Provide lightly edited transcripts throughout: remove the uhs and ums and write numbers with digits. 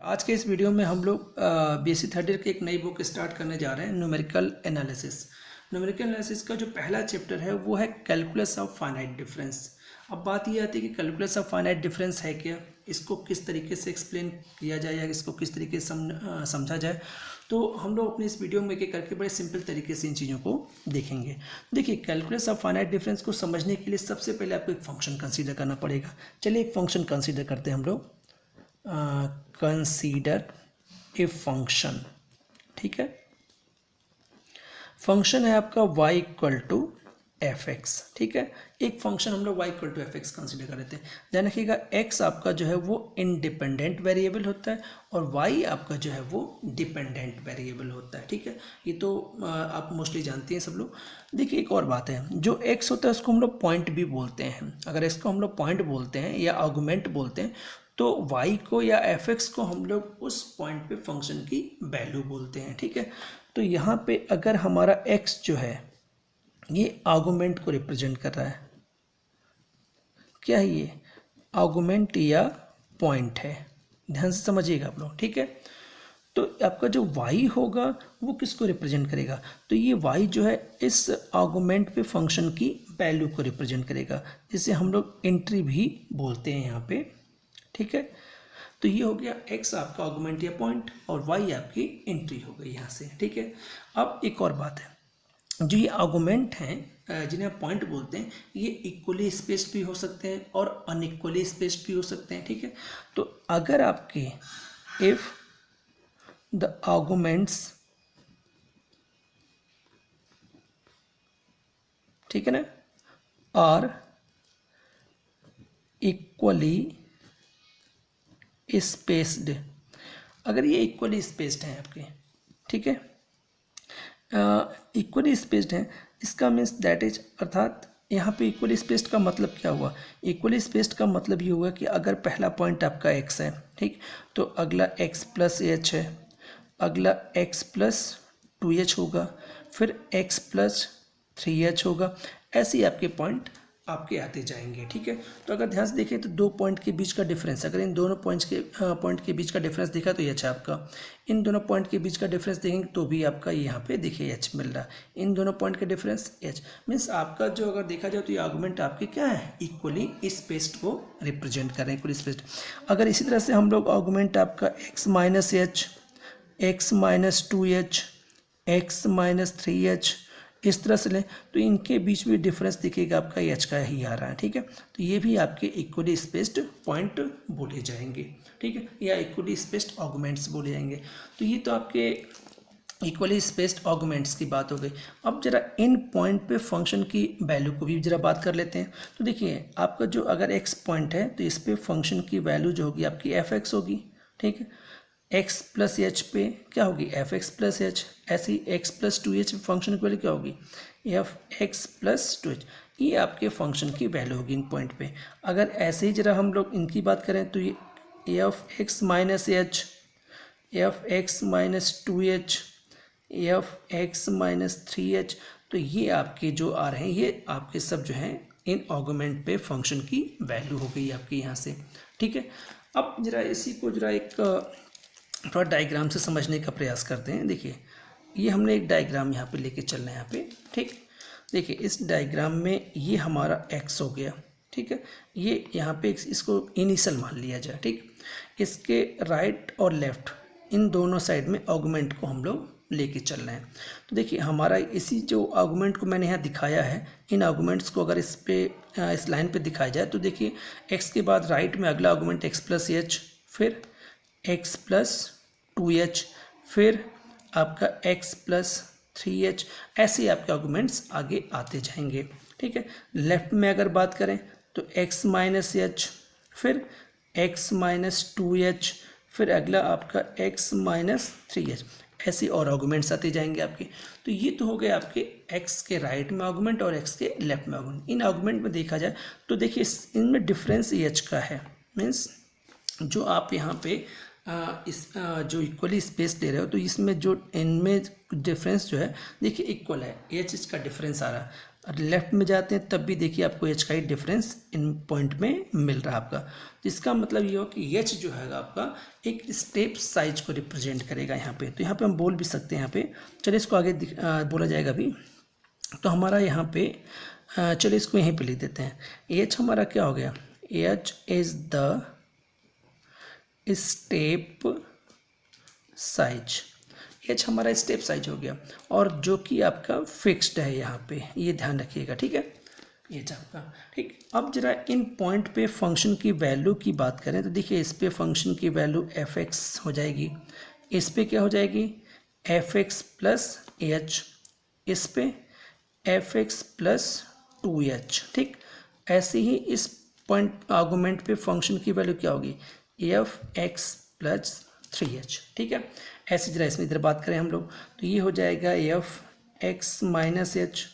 आज के इस वीडियो में हम लोग बीएससी थर्ड ईयर की एक नई बुक स्टार्ट करने जा रहे हैं, न्यूमेरिकल एनालिसिस। न्यूमेरिकल एनालिसिस का जो पहला चैप्टर है वो है कैलकुलस ऑफ फाइनाइट डिफरेंस। अब बात ये आती है कि कैलकुलस ऑफ फाइनाइट डिफरेंस है क्या, इसको किस तरीके से एक्सप्लेन किया जाए या इसको किस तरीके से समझा जाए। तो हम लोग अपने इस वीडियो में एक करके बड़े सिंपल तरीके से इन चीज़ों को देखेंगे। देखिए, कैलकुलस ऑफ फाइनाइट डिफरेंस को समझने के लिए सबसे पहले आपको एक फंक्शन कंसीडर करना पड़ेगा। चलिए एक फंक्शन कंसीडर करते हैं हम लोग। कंसीडर ए फंक्शन, ठीक है। फंक्शन है आपका y equal to f x, ठीक है। एक फंक्शन हम लोग y equal to f x consider कर लेते हैं। ध्यान रखिएगा, x आपका जो है वो इंडिपेंडेंट वेरिएबल होता है और y आपका जो है वो डिपेंडेंट वेरिएबल होता है, ठीक है। ये तो आप मोस्टली जानते हैं सब लोग। देखिए एक और बात है, जो x होता है उसको हम लोग पॉइंट भी बोलते हैं। अगर x को हम लोग पॉइंट बोलते हैं या आर्गुमेंट बोलते हैं तो y को या fx को हम लोग उस पॉइंट पे फंक्शन की वैल्यू बोलते हैं, ठीक है। तो यहाँ पे अगर हमारा x जो है ये आर्गुमेंट को रिप्रेजेंट कर रहा है, क्या है ये, आर्गुमेंट या पॉइंट है। ध्यान से समझिएगा आप लोग, ठीक है। तो आपका जो y होगा वो किसको रिप्रेजेंट करेगा, तो ये y जो है इस आर्गुमेंट पे फंक्शन की वैल्यू को रिप्रेजेंट करेगा, जिसे हम लोग एंट्री भी बोलते हैं यहाँ पे, ठीक है। तो ये हो गया x आपका आर्गुमेंट या पॉइंट और y आपकी एंट्री हो गई यहाँ से, ठीक है। अब एक और बात है, जो ये आर्गुमेंट हैं जिन्हें आप पॉइंट बोलते हैं, ये इक्वली स्पेस्ड भी हो सकते हैं और अनइक्वली स्पेस्ड भी हो सकते हैं, ठीक है। तो अगर आपके इफ द आर्गुमेंट्स, ठीक है ना, आर इक्वली स्पेस्ड, अगर ये इक्वली स्पेस्ड हैं आपके, ठीक है, इक्वली स्पेस्ड हैं, इसका मीन्स दैट इज, अर्थात यहाँ पे इक्वली स्पेस्ड का मतलब क्या हुआ, इक्वली स्पेस्ड का मतलब ये हुआ कि अगर पहला पॉइंट आपका x है, ठीक, तो अगला x प्लस एच है, अगला x प्लस 2h होगा, फिर x प्लस 3h होगा, ऐसे ही आपके पॉइंट आपके आते जाएंगे, ठीक है। तो अगर ध्यान से देखें तो दो पॉइंट के बीच का डिफरेंस, अगर इन दोनों पॉइंट के बीच का डिफरेंस देखा तो एच है आपका, इन दोनों पॉइंट के बीच का डिफरेंस देखेंगे तो भी आपका यहाँ पे देखिए एच मिल रहा है, इन दोनों पॉइंट का डिफरेंस एच, मीन्स आपका जो अगर देखा जाए तो ये आर्गुमेंट आपके क्या है, इक्वली स्पेस्ड को रिप्रेजेंट कर रहे हैं, इक्वली स्पेस्ड। अगर इसी तरह से हम लोग आर्गुमेंट आपका x minus H, x minus 2h, x minus 3h इस तरह से लें तो इनके बीच में डिफरेंस दिखेगा आपका एच का ही आ रहा है, ठीक है। तो ये भी आपके इक्वली स्पेस्ड पॉइंट बोले जाएंगे, ठीक है, या इक्वली स्पेस्ड आर्गुमेंट्स बोले जाएंगे। तो ये तो आपके इक्वली स्पेस्ड आर्गुमेंट्स की बात हो गई। अब जरा इन पॉइंट पे फंक्शन की वैल्यू को भी जरा बात कर लेते हैं। तो देखिए आपका जो अगर एक्स पॉइंट है तो इस पे फंक्शन की वैल्यू जो होगी आपकी एफ एक्स होगी, ठीक है। x प्लस एच पे क्या होगी, एफ एक्स प्लस एच, ऐसी x प्लस 2h फंक्शन की वैल्यू क्या होगी, एफ एक्स प्लस 2h, ये आपके फंक्शन की वैल्यू होगी इन पॉइंट पे। अगर ऐसे ही जरा हम लोग इनकी बात करें तो ये F x minus H, F x minus 2h, F x minus 3h, तो ये आपके जो आ रहे हैं ये आपके सब जो हैं इन आर्गुमेंट पे फंक्शन की वैल्यू हो गई आपकी यहाँ से, ठीक है। अब जरा इसी को जरा एक थोड़ा डायग्राम से समझने का प्रयास करते हैं। देखिए ये हमने एक डायग्राम यहाँ पे लेके चलना है यहाँ पे, ठीक। देखिए इस डायग्राम में ये हमारा x हो गया, ठीक है, ये यहाँ पे इसको इनिशियल मान लिया जाए, ठीक। इसके राइट और लेफ्ट इन दोनों साइड में आर्गुमेंट को हम लोग लेके चल रहे हैं। तो देखिए हमारा इसी जो आर्गुमेंट को मैंने यहाँ दिखाया है, इन आर्गुमेंट्स को अगर इस लाइन पे दिखाया जाए तो देखिए x के बाद राइट में अगला आर्गुमेंट x प्लस एच, फिर x प्लस 2h, फिर आपका x प्लस 3h, ऐसे ही आपके आर्गुमेंट्स आगे आते जाएंगे, ठीक है। लेफ्ट में अगर बात करें तो x माइनस एच, फिर x माइनस 2h, फिर अगला आपका x माइनस 3h, ऐसे और आर्गुमेंट्स आते जाएंगे आपके। तो ये तो हो गए आपके x के राइट में आर्गुमेंट और x के लेफ्ट में आर्गुमेंट। इन आर्गुमेंट में देखा जाए तो देखिए इनमें डिफरेंस h का है, मीन्स जो आप यहाँ पे जो इक्वली स्पेस ले रहे हो तो इसमें जो इनमें डिफरेंस जो है देखिए इक्वल है, एच इसका डिफरेंस आ रहा है। लेफ्ट में जाते हैं तब भी देखिए आपको एच का ही डिफरेंस इन पॉइंट में मिल रहा है आपका। तो इसका मतलब ये हो कि एच जो है आपका एक स्टेप साइज को रिप्रेजेंट करेगा यहाँ पे। तो यहाँ पे हम बोल भी सकते हैं यहाँ पे, चलिए इसको आगे बोला जाएगा अभी। तो हमारा यहाँ पे चलिए इसको यहीं पे लिख देते हैं। एच हमारा क्या हो गया, H is the step size, H हमारा स्टेप साइज हो गया, और जो कि आपका फिक्स्ड है यहाँ पे, ये ध्यान रखिएगा, ठीक है, एच आपका, ठीक। अब जरा इन पॉइंट पे फंक्शन की वैल्यू की बात करें तो देखिए इस पे फंक्शन की वैल्यू एफ एक्स हो जाएगी, इस पे क्या हो जाएगी एफ एक्स प्लस एच, इस पे एफ एक्स प्लस 2h, ठीक। ऐसे ही इस पॉइंट आर्गूमेंट पे फंक्शन की वैल्यू क्या होगी एफ एक्स प्लस 3h, ठीक है। ऐसे जरा इसमें इधर बात करें हम लोग तो ये हो जाएगा एफ एक्स माइनस एच,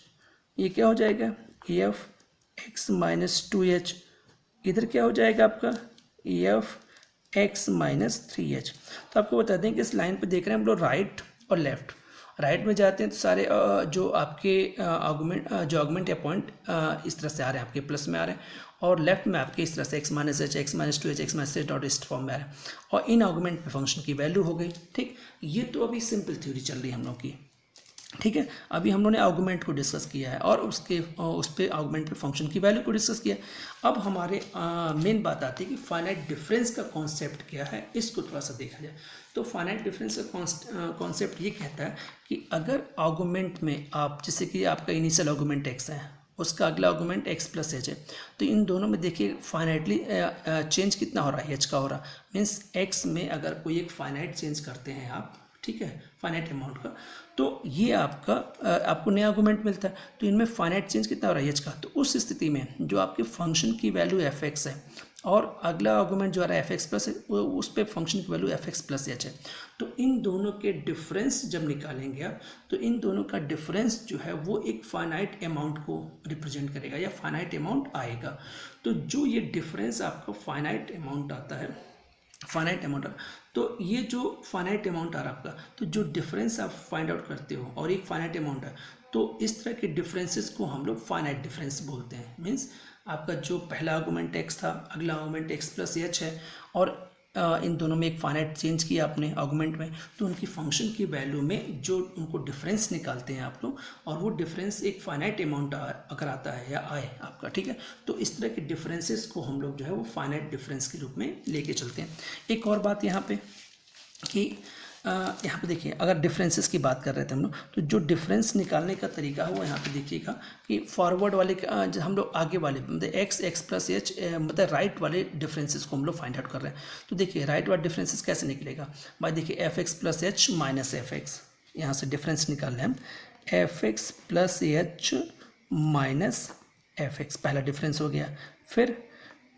ये क्या हो जाएगा एफ एक्स माइनस 2h, इधर क्या हो जाएगा आपका एफ एक्स माइनस 3h। तो आपको बता दें कि इस लाइन पे देख रहे हैं हम लोग राइट और लेफ्ट। राइट में जाते हैं तो सारे जो आपके आर्गुमेंट या पॉइंट इस तरह से आ रहे हैं, आपके प्लस में आ रहे हैं, और लेफ्ट में आपके इस तरह से x minus H, x minus 2h, x minus H dot इस फॉर्म में आ रहा है, और इन आर्गुमेंट पे फंक्शन की वैल्यू हो गई, ठीक। ये तो अभी सिंपल थ्योरी चल रही है हम लोग की, ठीक है। अभी हम लोगों ने आर्गुमेंट को डिस्कस किया है और उस पे आर्गुमेंट पे फंक्शन की वैल्यू को डिस्कस किया। अब हमारे मेन बात आती है कि फाइनाइट डिफरेंस का कॉन्सेप्ट क्या है, इसको थोड़ा सा देखा जाए। तो फाइनाइट डिफरेंस का कॉन्सेप्ट ये कहता है कि अगर आर्गुमेंट में आप, जैसे कि आपका इनिशियल आर्गुमेंट एक्स है, उसका अगला आर्गुमेंट एक्स प्लस एच है, तो इन दोनों में देखिए फाइनाइटली चेंज कितना हो रहा है, एच का हो रहा है। मीन्स एक्स में अगर कोई एक फाइनाइट चेंज करते हैं आप, ठीक है, फाइनाइट अमाउंट का, तो ये आपका आपको नया आर्गुमेंट मिलता है, तो इनमें फाइनाइट चेंज कितना हो रहा है एच का। तो उस स्थिति में जो आपके फंक्शन की वैल्यू एफ एक्स है और अगला आर्गुमेंट जो आ रहा है एफ एक्स प्लस है, वो उस पर फंक्शन की value F X plus H है, तो इन दोनों के डिफरेंस जब निकालेंगे आप, तो इन दोनों का डिफरेंस जो है वो एक फाइनाइट अमाउंट को रिप्रेजेंट करेगा या फाइनाइट अमाउंट आएगा। तो जो ये डिफरेंस आपका फाइनाइट अमाउंट आता है, फाइनाइट अमाउंट, तो ये जो फाइनाइट अमाउंट आ रहा है आपका, तो जो डिफरेंस आप फाइंड आउट करते हो और एक फाइनाइट अमाउंट है, तो इस तरह के डिफरेंसेस को हम लोग फाइनाइट डिफरेंस बोलते हैं। मीन्स आपका जो पहला आर्गुमेंट एक्स था, अगला आर्गुमेंट एक्स प्लस एच है, और इन दोनों में एक फाइनाइट चेंज किया आपने आर्गुमेंट में, तो उनकी फंक्शन की वैल्यू में जो उनको डिफरेंस निकालते हैं आप लोग, और वो डिफरेंस एक फाइनाइट अमाउंट अगर आता है या आए आपका, ठीक है, तो इस तरह के डिफरेंसेस को हम लोग जो है वो फाइनाइट डिफरेंस के रूप में लेके चलते हैं। एक और बात यहाँ पे कि यहाँ पे देखिए अगर डिफरेंसेस की बात कर रहे थे हम लोग, तो जो डिफरेंस निकालने का तरीका है वो यहाँ पे देखिएगा कि फॉरवर्ड वाले जो हम लोग आगे वाले मतलब एक्स प्लस एच मतलब राइट वाले डिफरेंसेस को हम लोग फाइंड आउट कर रहे हैं। तो देखिए राइट वाले डिफरेंसेस कैसे निकलेगा भाई, देखिए F X plus H minus F X, यहाँ से डिफरेंस निकाल रहे हैं हम, F X plus H minus F X, पहला डिफरेंस हो गया। फिर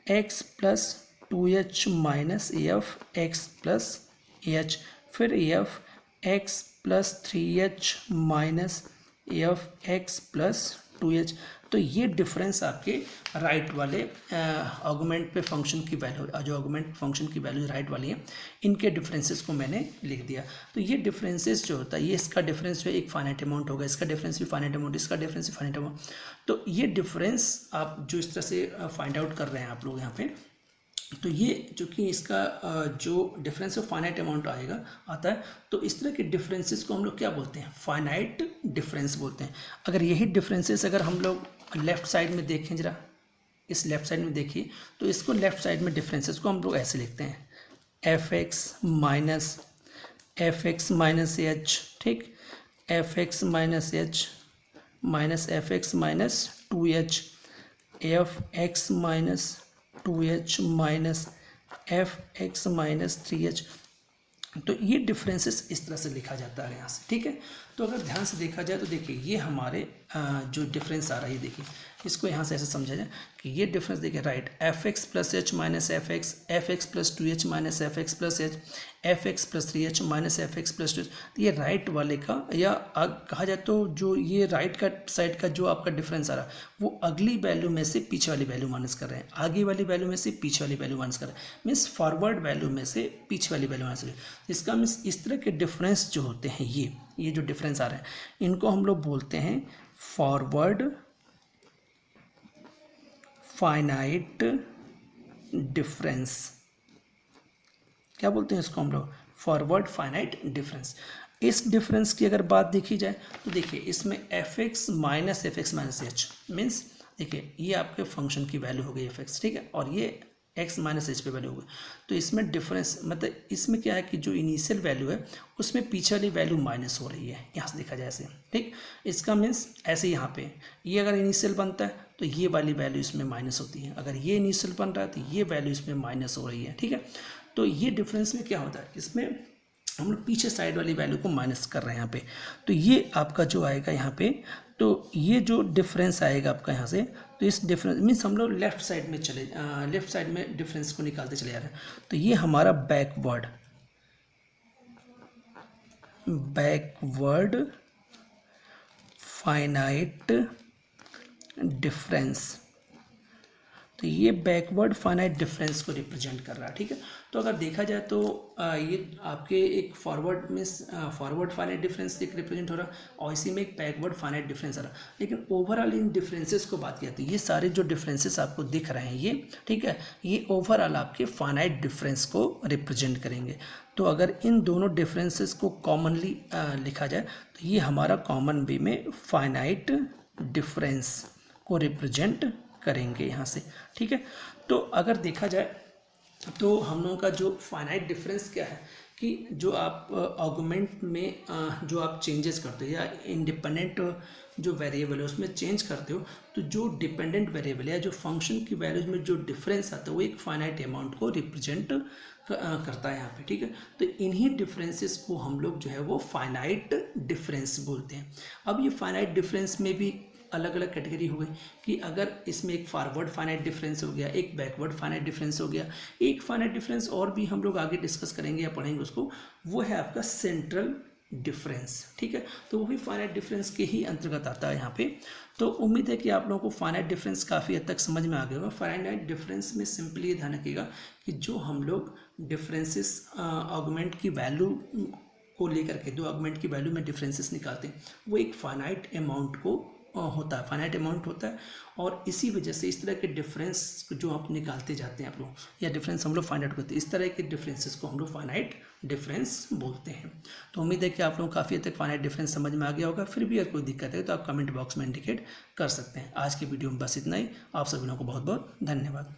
X plus 2h minus F X plus H, फिर F X plus 3h minus F X plus 2h। तो ये डिफरेंस आपके राइट वाले आर्गुमेंट पे फंक्शन की वैल्यू, जो आर्गुमेंट फंक्शन की वैल्यू राइट वाली है, इनके डिफरेंसेस को मैंने लिख दिया। तो ये डिफरेंसेस जो होता है, ये इसका डिफरेंस जो है एक फाइनाइट अमाउंट होगा, इसका डिफरेंस भी फाइनाइट अमाउंट, इसका डिफरेंस भी फाइनाइट अमाउंट। तो ये डिफरेंस आप जो इस तरह से फाइंड आउट कर रहे हैं आप लोग यहाँ पे, तो ये चूँकि इसका जो डिफरेंस ऑफ फाइनाइट अमाउंट आता है, तो इस तरह के डिफरेंसेस को हम लोग क्या बोलते हैं, फाइनाइट डिफरेंस बोलते हैं। अगर यही डिफरेंसेस अगर हम लोग लेफ़्ट साइड में देखें, जरा इस लेफ़्ट साइड में देखिए, तो इसको लेफ़्ट साइड में डिफरेंसेस को हम लोग ऐसे लिखते हैं, एफ एक्स माइनस एच, ठीक, F x minus H minus F x minus 2h, F x minus 2h minus F x minus 3h। तो ये डिफरेंसेस इस तरह से लिखा जाता है यहाँ से, ठीक है। तो अगर ध्यान से देखा जाए तो देखिए ये हमारे जो डिफरेंस आ रहा है, ये देखिए इसको यहाँ से ऐसे समझा जाए कि ये डिफरेंस देखिए right, F X plus H minus F X plus 2h minus F X plus H, F X plus 3h minus F X plus 2h। तो ये राइट वाले का, या कहा जाए तो जो ये राइट का साइड का जो आपका डिफरेंस आ रहा है, वो अगली वैल्यू में से पीछे वाली वैल्यू माइनस कर रहे हैं, आगे वाली वैल्यू में से पीछे वाली वैल्यू माइनस कर रहे हैं, मीन्स फॉरवर्ड वैल्यू में से पीछे वाली वैल्यू माइनस कर रहे हैं। इसका मीन्स इस तरह के डिफरेंस जो होते हैं, ये जो डिफरेंस आ रहे हैं, इनको हम लोग बोलते हैं फॉरवर्ड फाइनाइट डिफरेंस, क्या बोलते हैं इसको हम लोग, फॉरवर्ड फाइनाइट डिफरेंस। इस डिफरेंस की अगर बात देखी जाए तो देखिए इसमें F x minus H means, देखिए ये आपके फंक्शन की वैल्यू हो गई एफ एक्स, ठीक है, और ये एक्स माइनस एच पे वैल्यू होगी। तो इसमें डिफरेंस मतलब इसमें क्या है कि जो इनिशियल वैल्यू है उसमें पीछे वाली वैल्यू माइनस हो रही है, यहाँ से देखा जाए ऐसे, ठीक। इसका मीन्स ऐसे यहाँ पे ये अगर इनिशियल बनता है तो ये वाली वैल्यू इसमें माइनस होती है, अगर ये इनिशियल बन रहा है तो ये वैल्यू इसमें माइनस हो रही है, ठीक है। तो ये डिफरेंस में क्या होता है, इसमें हम लोग पीछे साइड वाली वैल्यू को माइनस कर रहे हैं यहाँ पे। तो ये आपका जो आएगा यहाँ पे, तो ये जो डिफरेंस आएगा आपका यहाँ से, तो इस डिफरेंस मीन्स हम लोग लेफ्ट साइड में डिफरेंस को निकालते चले जा रहे हैं। तो ये हमारा बैकवर्ड फाइनाइट डिफरेंस, तो ये बैकवर्ड फाइनाइट डिफरेंस को रिप्रेजेंट कर रहा है, ठीक है। तो अगर देखा जाए तो ये आपके एक फॉरवर्ड में फॉरवर्ड फाइनाइट डिफरेंस एक रिप्रेजेंट हो रहा है और इसी में एक बैकवर्ड फाइनाइट डिफरेंस आ रहा है। लेकिन ओवरऑल इन डिफरेंसेस को बात किया तो ये सारे जो डिफरेंसेस आपको दिख रहे हैं ये, ठीक है, ये ओवरऑल आपके फाइनाइट डिफरेंस को रिप्रेजेंट करेंगे। तो अगर इन दोनों डिफरेंसेस को कॉमनली लिखा जाए तो ये हमारा कॉमन वे में फाइनाइट डिफरेंस को रिप्रेजेंट करेंगे यहाँ से, ठीक है। तो अगर देखा जाए तो हम लोगों का जो फाइनाइट डिफरेंस क्या है कि जो आप आर्गुमेंट में जो आप चेंजेस करते हो या इंडिपेंडेंट जो वेरिएबल है उसमें चेंज करते हो, तो जो डिपेंडेंट वेरिएबल है जो फंक्शन की वैल्यूज में जो डिफरेंस आता है वो एक फाइनाइट अमाउंट को रिप्रेजेंट करता है यहाँ पे, ठीक है। तो इन्हीं डिफरेंसेस को हम लोग जो है वो फाइनाइट डिफरेंस बोलते हैं। अब ये फाइनाइट डिफरेंस में भी अलग अलग कैटेगरी हो गई कि अगर इसमें एक फॉरवर्ड फाइनाइट डिफरेंस हो गया, एक बैकवर्ड फाइनाइट डिफरेंस हो गया, एक फाइनाइट डिफरेंस और भी हम लोग आगे डिस्कस करेंगे या पढ़ेंगे उसको, वो है आपका सेंट्रल डिफरेंस, ठीक है। तो वो भी फाइनाइट डिफरेंस के ही अंतर्गत आता है यहाँ पे। तो उम्मीद है कि आप लोगों को फाइनाइट डिफरेंस काफ़ी हद तक समझ में आ गया होगा। फाइनाइट डिफरेंस में सिंपली ये ध्यान रखिएगा कि जो हम लोग डिफरेंसेस आर्गुमेंट की वैल्यू को लेकर के, दो आर्गुमेंट की वैल्यू में डिफरेंसेस निकालते हैं, वो एक फाइनाइट अमाउंट को होता है, फाइनाइट अमाउंट होता है। और इसी वजह से इस तरह के डिफरेंस जो आप निकालते जाते हैं आप लोग, या डिफरेंस हम लोग फाइंड आउट करते हैं, इस तरह के डिफरेंसेस को हम लोग फाइनाइट डिफरेंस बोलते हैं। तो उम्मीद है कि आप लोग काफ़ी हद तक फाइनाइट डिफरेंस समझ में आ गया होगा। फिर भी अगर कोई दिक्कत है तो आप कमेंट बॉक्स में इंडिकेट कर सकते हैं। आज की वीडियो में बस इतना ही। आप सभी लोगों को बहुत बहुत धन्यवाद।